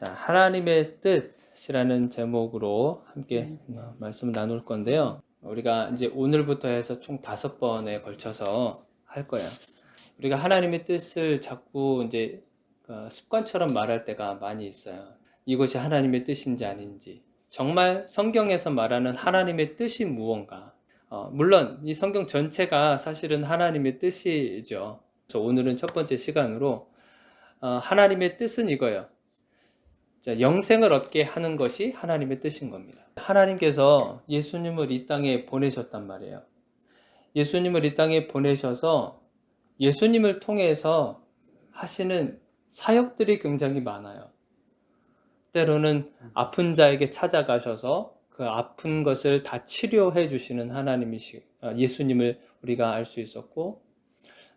자, 하나님의 뜻이라는 제목으로 함께 말씀을 나눌 건데요. 우리가 이제 오늘부터 해서 총 5번에 걸쳐서 할 거예요. 우리가 하나님의 뜻을 자꾸 이제 습관처럼 말할 때가 많이 있어요. 이것이 하나님의 뜻인지 아닌지. 정말 성경에서 말하는 하나님의 뜻이 무언가. 물론 이 성경 전체가 사실은 하나님의 뜻이죠. 그래서 오늘은 첫 번째 시간으로 하나님의 뜻은 이거예요. 자, 영생을 얻게 하는 것이 하나님의 뜻인 겁니다. 하나님께서 예수님을 이 땅에 보내셨단 말이에요. 예수님을 이 땅에 보내셔서 예수님을 통해서 하시는 사역들이 굉장히 많아요. 때로는 아픈 자에게 찾아가셔서 그 아픈 것을 다 치료해 주시는 예수님을 우리가 알 수 있었고,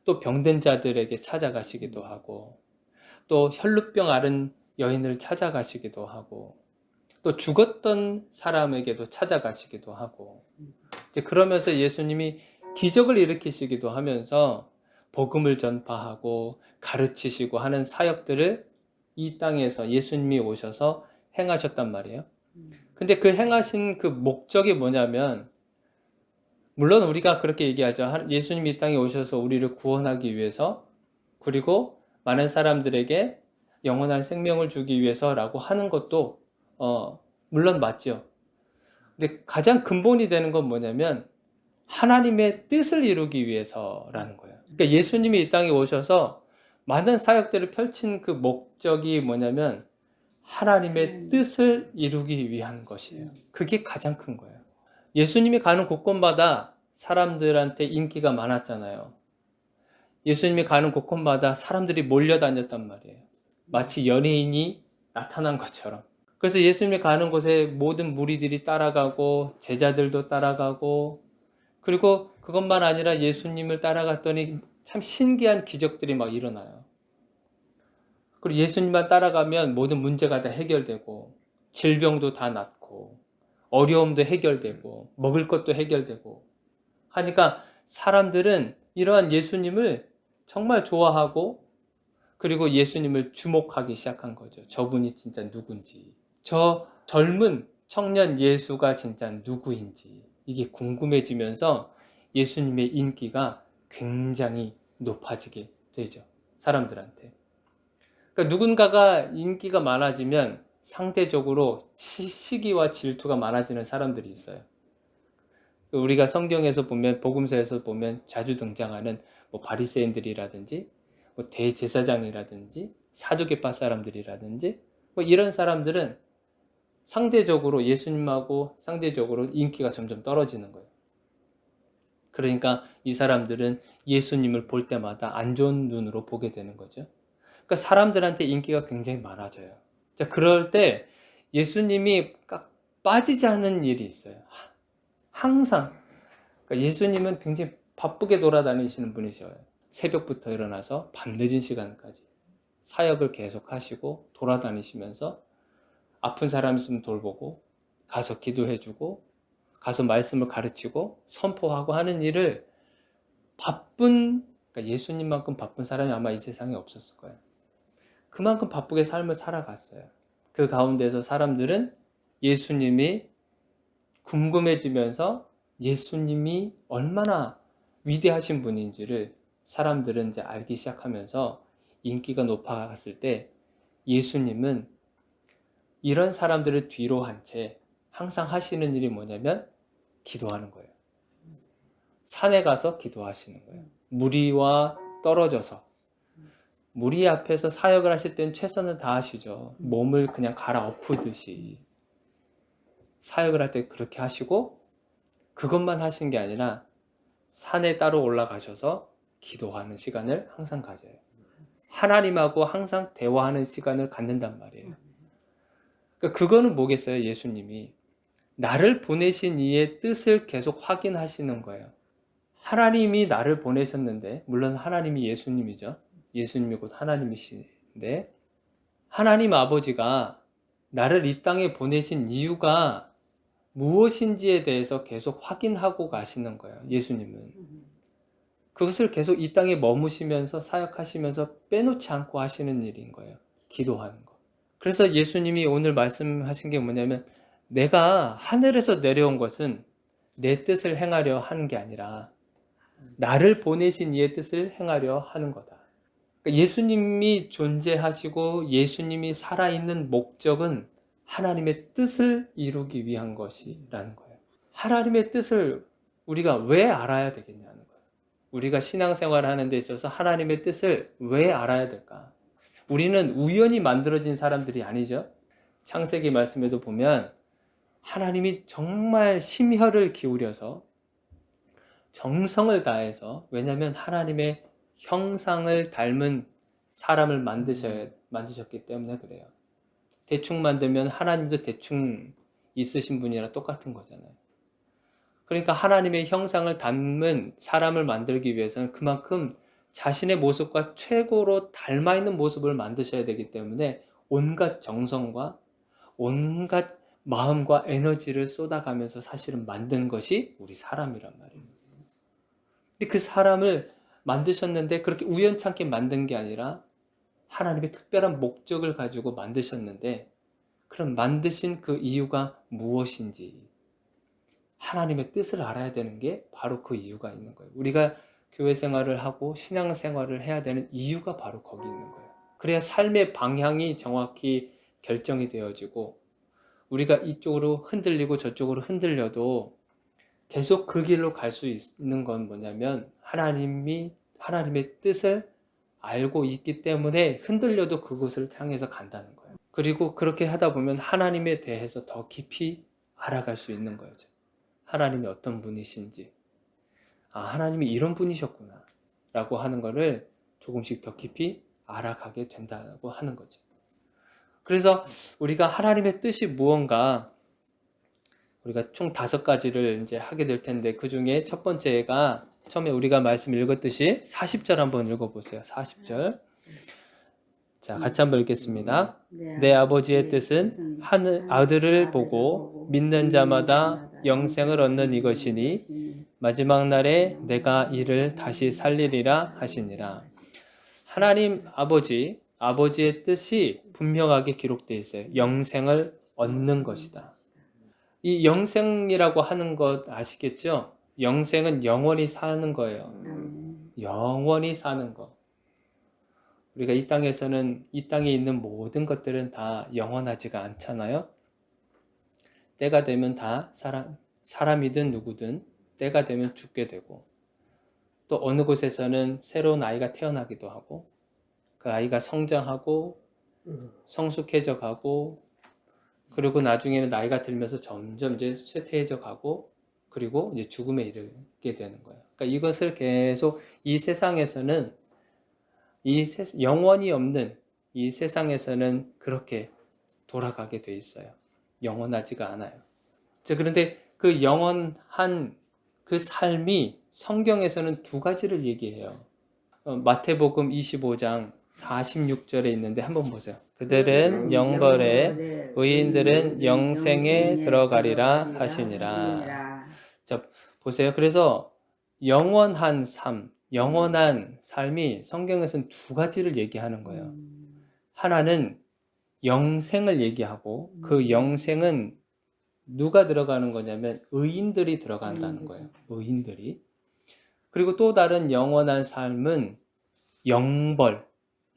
또 병든 자들에게 찾아가시기도 하고, 또 혈루병 앓은 여인을 찾아가시기도 하고, 또 죽었던 사람에게도 찾아가시기도 하고, 이제 그러면서 예수님이 기적을 일으키시기도 하면서 복음을 전파하고 가르치시고 하는 사역들을 이 땅에서 예수님이 오셔서 행하셨단 말이에요. 근데 그 행하신 그 목적이 뭐냐면, 물론 우리가 그렇게 얘기하죠. 예수님이 이 땅에 오셔서 우리를 구원하기 위해서, 그리고 많은 사람들에게 영원한 생명을 주기 위해서라고 하는 것도 물론 맞죠. 근데 가장 근본이 되는 건 뭐냐면 하나님의 뜻을 이루기 위해서라는 거예요. 그러니까 예수님이 이 땅에 오셔서 많은 사역들을 펼친 그 목적이 뭐냐면 하나님의 뜻을 이루기 위한 것이에요. 그게 가장 큰 거예요. 예수님이 가는 곳곳마다 사람들한테 인기가 많았잖아요. 예수님이 가는 곳곳마다 사람들이 몰려다녔단 말이에요. 마치 연예인이 나타난 것처럼. 그래서 예수님이 가는 곳에 모든 무리들이 따라가고 제자들도 따라가고, 그리고 그것만 아니라 예수님을 따라갔더니 참 신기한 기적들이 막 일어나요. 그리고 예수님만 따라가면 모든 문제가 다 해결되고, 질병도 다 낫고, 어려움도 해결되고, 먹을 것도 해결되고 하니까 사람들은 이러한 예수님을 정말 좋아하고, 그리고 예수님을 주목하기 시작한 거죠. 저분이 진짜 누군지, 저 젊은 청년 예수가 진짜 누구인지 이게 궁금해지면서 예수님의 인기가 굉장히 높아지게 되죠. 사람들한테. 그러니까 누군가가 인기가 많아지면 상대적으로 시기와 질투가 많아지는 사람들이 있어요. 우리가 성경에서 보면, 복음서에서 보면 자주 등장하는 바리새인들이라든지 대제사장이라든지 사두개파 사람들이라든지 이런 사람들은 상대적으로 예수님하고 상대적으로 인기가 점점 떨어지는 거예요. 그러니까 이 사람들은 예수님을 볼 때마다 안 좋은 눈으로 보게 되는 거죠. 그러니까 사람들한테 인기가 굉장히 많아져요. 자, 그럴 때 예수님이 빠지지 않는 일이 있어요. 항상. 그러니까 예수님은 굉장히 바쁘게 돌아다니시는 분이셔요. 새벽부터 일어나서 밤늦은 시간까지 사역을 계속 하시고 돌아다니시면서 아픈 사람 있으면 돌보고, 가서 기도해주고, 가서 말씀을 가르치고 선포하고 하는 일을 그러니까 예수님만큼 바쁜 사람이 아마 이 세상에 없었을 거예요. 그만큼 바쁘게 삶을 살아갔어요. 그 가운데서 사람들은 예수님이 궁금해지면서 예수님이 얼마나 위대하신 분인지를 사람들은 이제 알기 시작하면서 인기가 높아갔을 때 예수님은 이런 사람들을 뒤로 한 채 항상 하시는 일이 뭐냐면 기도하는 거예요. 산에 가서 기도하시는 거예요. 무리와 떨어져서. 무리 앞에서 사역을 하실 때는 최선을 다하시죠. 몸을 그냥 갈아엎으듯이 사역을 할 때 그렇게 하시고, 그것만 하신 게 아니라 산에 따로 올라가셔서 기도하는 시간을 항상 가져요. 하나님하고 항상 대화하는 시간을 갖는단 말이에요. 그러니까 그거는 뭐겠어요? 예수님이 나를 보내신 이의 뜻을 계속 확인하시는 거예요. 하나님이 나를 보내셨는데, 물론 하나님이 예수님이죠. 예수님이 곧 하나님이신데, 하나님 아버지가 나를 이 땅에 보내신 이유가 무엇인지에 대해서 계속 확인하고 가시는 거예요. 예수님은. 그것을 계속 이 땅에 머무시면서 사역하시면서 빼놓지 않고 하시는 일인 거예요. 기도하는 거. 그래서 예수님이 오늘 말씀하신 게 뭐냐면 내가 하늘에서 내려온 것은 내 뜻을 행하려 하는 게 아니라 나를 보내신 이의 뜻을 행하려 하는 거다. 그러니까 예수님이 존재하시고 예수님이 살아있는 목적은 하나님의 뜻을 이루기 위한 것이라는 거예요. 하나님의 뜻을 우리가 왜 알아야 되겠냐는 거예요. 우리가 신앙생활을 하는 데 있어서 하나님의 뜻을 왜 알아야 될까? 우리는 우연히 만들어진 사람들이 아니죠. 창세기 말씀에도 보면 하나님이 정말 심혈을 기울여서 정성을 다해서, 왜냐하면 하나님의 형상을 닮은 사람을 만드셨기 때문에 그래요. 대충 만들면 하나님도 대충 있으신 분이랑 똑같은 거잖아요. 그러니까 하나님의 형상을 닮은 사람을 만들기 위해서는 그만큼 자신의 모습과 최고로 닮아 있는 모습을 만드셔야 되기 때문에 온갖 정성과 온갖 마음과 에너지를 쏟아가면서 사실은 만든 것이 우리 사람이란 말이에요. 근데 그 사람을 만드셨는데 그렇게 우연찮게 만든 게 아니라 하나님의 특별한 목적을 가지고 만드셨는데, 그럼 만드신 그 이유가 무엇인지 하나님의 뜻을 알아야 되는 게 바로 그 이유가 있는 거예요. 우리가 교회 생활을 하고 신앙 생활을 해야 되는 이유가 바로 거기 있는 거예요. 그래야 삶의 방향이 정확히 결정이 되어지고 우리가 이쪽으로 흔들리고 저쪽으로 흔들려도 계속 그 길로 갈 수 있는 건 뭐냐면 하나님의 뜻을 알고 있기 때문에 흔들려도 그곳을 향해서 간다는 거예요. 그리고 그렇게 하다 보면 하나님에 대해서 더 깊이 알아갈 수 있는 거죠. 하나님이 어떤 분이신지, 하나님이 이런 분이셨구나 라고 하는 거를 조금씩 더 깊이 알아가게 된다고 하는 거죠. 그래서 우리가 하나님의 뜻이 무언가, 우리가 총 5가지를 이제 하게 될 텐데 그 중에 첫 번째가 처음에 우리가 말씀 읽었듯이 40절 한번 읽어보세요. 40절. 자, 같이 한번 읽겠습니다. 내 아버지의 뜻은 아들을 보고 믿는 자마다 영생을 얻는 이것이니 마지막 날에 내가 이를 다시 살리리라 하시니라. 하나님 아버지의 뜻이 분명하게 기록되어 있어요. 영생을 얻는 것이다. 이 영생이라고 하는 것 아시겠죠? 영생은 영원히 사는 거예요. 영원히 사는 거. 우리가 이 땅에서는 이 땅에 있는 모든 것들은 다 영원하지가 않잖아요. 때가 되면 다 사람이든 누구든 때가 되면 죽게 되고, 또 어느 곳에서는 새로운 아이가 태어나기도 하고 그 아이가 성장하고 성숙해져 가고, 그리고 나중에는 나이가 들면서 점점 이제 쇠퇴해져 가고, 그리고 이제 죽음에 이르게 되는 거예요. 그러니까 이것을 계속 이 세상에서는 영원이 없는 이 세상에서는 그렇게 돌아가게 돼 있어요. 영원하지가 않아요. 자, 그런데 그 영원한 그 삶이 성경에서는 2가지를 얘기해요. 마태복음 25장 46절에 있는데 한번 보세요. 그들은 영벌에 의인들은 영생에 들어가리라 하시니라. 자, 보세요. 그래서 영원한 삶, 영원한 삶이 성경에서는 2가지를 얘기하는 거예요. 하나는 영생을 얘기하고 그 영생은 누가 들어가는 거냐면 의인들이 들어간다는 거예요. 의인들이. 그리고 또 다른 영원한 삶은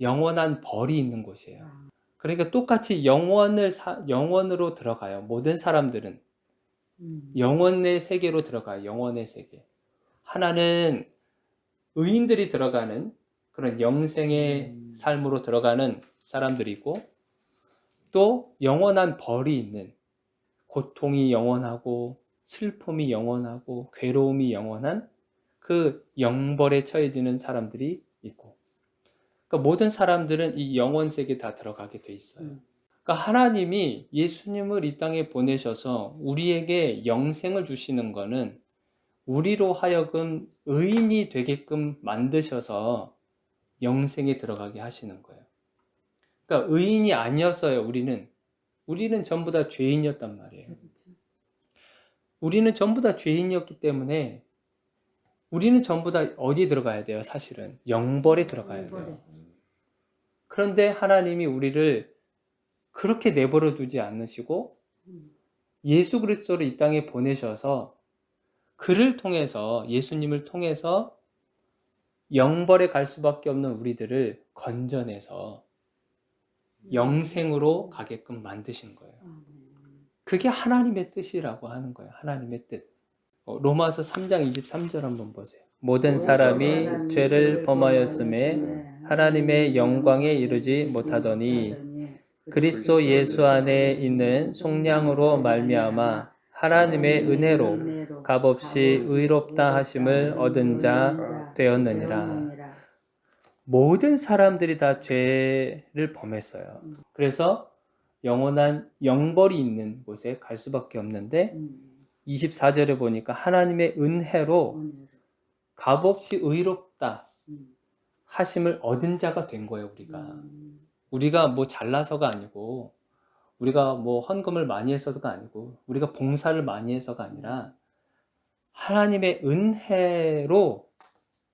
영원한 벌이 있는 곳이에요. 그러니까 똑같이 영원으로 들어가요. 모든 사람들은 영원의 세계로 들어가요. 영원의 세계. 하나는 의인들이 들어가는 그런 영생의 삶으로 들어가는 사람들이고, 또 영원한 벌이 있는, 고통이 영원하고 슬픔이 영원하고 괴로움이 영원한 그 영벌에 처해지는 사람들이 있고, 그러니까 모든 사람들은 이 영원 세계에 다 들어가게 돼 있어요. 그러니까 하나님이 예수님을 이 땅에 보내셔서 우리에게 영생을 주시는 거는 우리로 하여금 의인이 되게끔 만드셔서 영생에 들어가게 하시는 거예요. 그러니까 의인이 아니었어요. 우리는 전부 다 죄인이었단 말이에요. 우리는 전부 다 죄인이었기 때문에 우리는 전부 다 어디 들어가야 돼요? 사실은 영벌에 들어가야 돼요. 그런데 하나님이 우리를 그렇게 내버려 두지 않으시고 예수 그리스도를 이 땅에 보내셔서 그를 통해서, 예수님을 통해서 영벌에 갈 수밖에 없는 우리들을 건져내서 영생으로 가게끔 만드신 거예요. 그게 하나님의 뜻이라고 하는 거예요. 하나님의 뜻. 로마서 3장 23절 한번 보세요. 모든 사람이 죄를 범하였음에 하나님의 영광에 이르지 못하더니 그리스도 예수 안에 있는 속량으로 말미암아 하나님의 은혜로 값없이 의롭다 하심을 얻은 자 되었느니라. 모든 사람들이 다 죄를 범했어요. 그래서 영원한 영벌이 있는 곳에 갈 수밖에 없는데 24절에 보니까 하나님의 은혜로 값없이 의롭다 하심을 얻은 자가 된 거예요. 우리가 뭐 잘나서가 아니고, 우리가 뭐 헌금을 많이 해서가 아니고, 우리가 봉사를 많이 해서가 아니라 하나님의 은혜로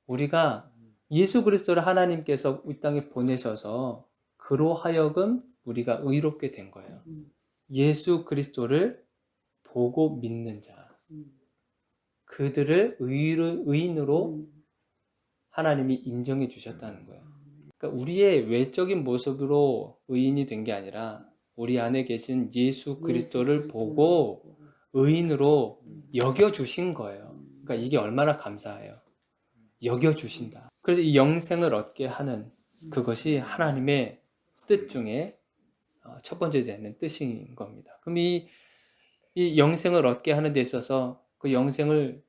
우리가 예수 그리스도를 하나님께서 이 땅에 보내셔서 그로 하여금 우리가 의롭게 된 거예요. 예수 그리스도를 보고 믿는 자, 그들을 의인으로 하나님이 인정해 주셨다는 거예요. 그러니까 우리의 외적인 모습으로 의인이 된 게 아니라 우리 안에 계신 예수 그리스도를 보고 의인으로 여겨주신 거예요. 그러니까 이게 얼마나 감사해요. 여겨주신다. 그래서 이 영생을 얻게 하는 그것이 하나님의 뜻 중에 첫 번째 되는 뜻인 겁니다. 그럼 이 영생을 얻게 하는 데 있어서 그 영생을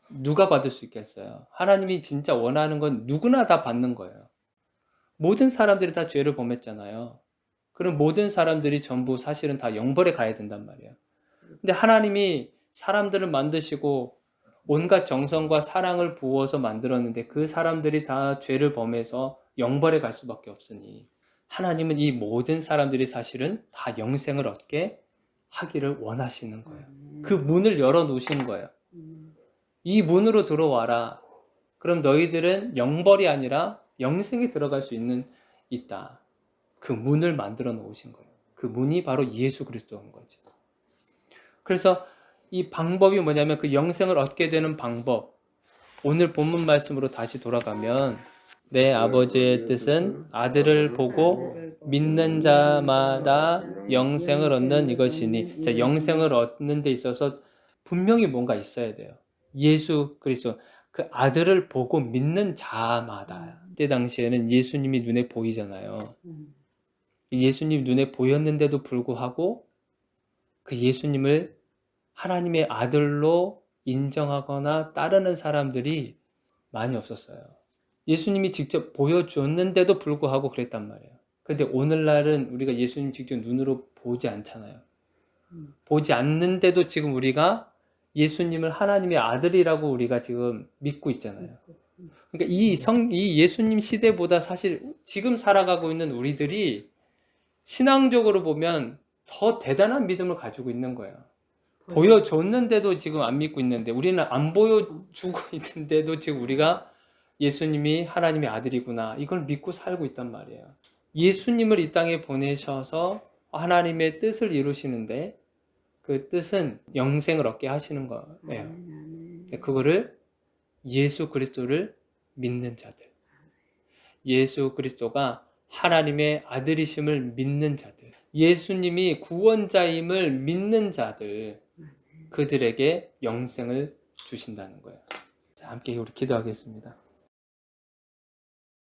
누가 받을 수 있겠어요? 하나님이 진짜 원하는 건 누구나 다 받는 거예요. 모든 사람들이 다 죄를 범했잖아요. 그럼 모든 사람들이 전부 사실은 다 영벌에 가야 된단 말이에요. 근데 하나님이 사람들을 만드시고 온갖 정성과 사랑을 부어서 만들었는데 그 사람들이 다 죄를 범해서 영벌에 갈 수밖에 없으니 하나님은 이 모든 사람들이 사실은 다 영생을 얻게 하기를 원하시는 거예요. 그 문을 열어놓으신 거예요. 이 문으로 들어와라. 그럼 너희들은 영벌이 아니라 영생에 들어갈 수 있다. 그 문을 만들어 놓으신 거예요. 그 문이 바로 예수 그리스도인 거죠. 그래서 이 방법이 뭐냐면 그 영생을 얻게 되는 방법. 오늘 본문 말씀으로 다시 돌아가면 내 아버지의 뜻은 아들을 보고 믿는 자마다 영생을 얻는 이것이니. 자, 영생을 얻는 데 있어서 분명히 뭔가 있어야 돼요. 예수 그리스도 그 아들을 보고 믿는 자마다. 그때 당시에는 예수님이 눈에 보이잖아요. 예수님 눈에 보였는데도 불구하고 그 예수님을 하나님의 아들로 인정하거나 따르는 사람들이 많이 없었어요. 예수님이 직접 보여줬는데도 불구하고 그랬단 말이에요. 그런데 오늘날은 우리가 예수님 직접 눈으로 보지 않잖아요. 보지 않는데도 지금 우리가 예수님을 하나님의 아들이라고 우리가 지금 믿고 있잖아요. 그러니까 이 예수님 시대보다 사실 지금 살아가고 있는 우리들이 신앙적으로 보면 더 대단한 믿음을 가지고 있는 거예요. 보여줬는데도 지금 안 믿고 있는데, 우리는 안 보여주고 있는데도 지금 우리가 예수님이 하나님의 아들이구나, 이걸 믿고 살고 있단 말이에요. 예수님을 이 땅에 보내셔서 하나님의 뜻을 이루시는데 그 뜻은 영생을 얻게 하시는 거예요. 그거를 예수 그리스도를 믿는 자들, 예수 그리스도가 하나님의 아들이심을 믿는 자들, 예수님이 구원자임을 믿는 자들, 그들에게 영생을 주신다는 거예요. 자, 함께 우리 기도하겠습니다.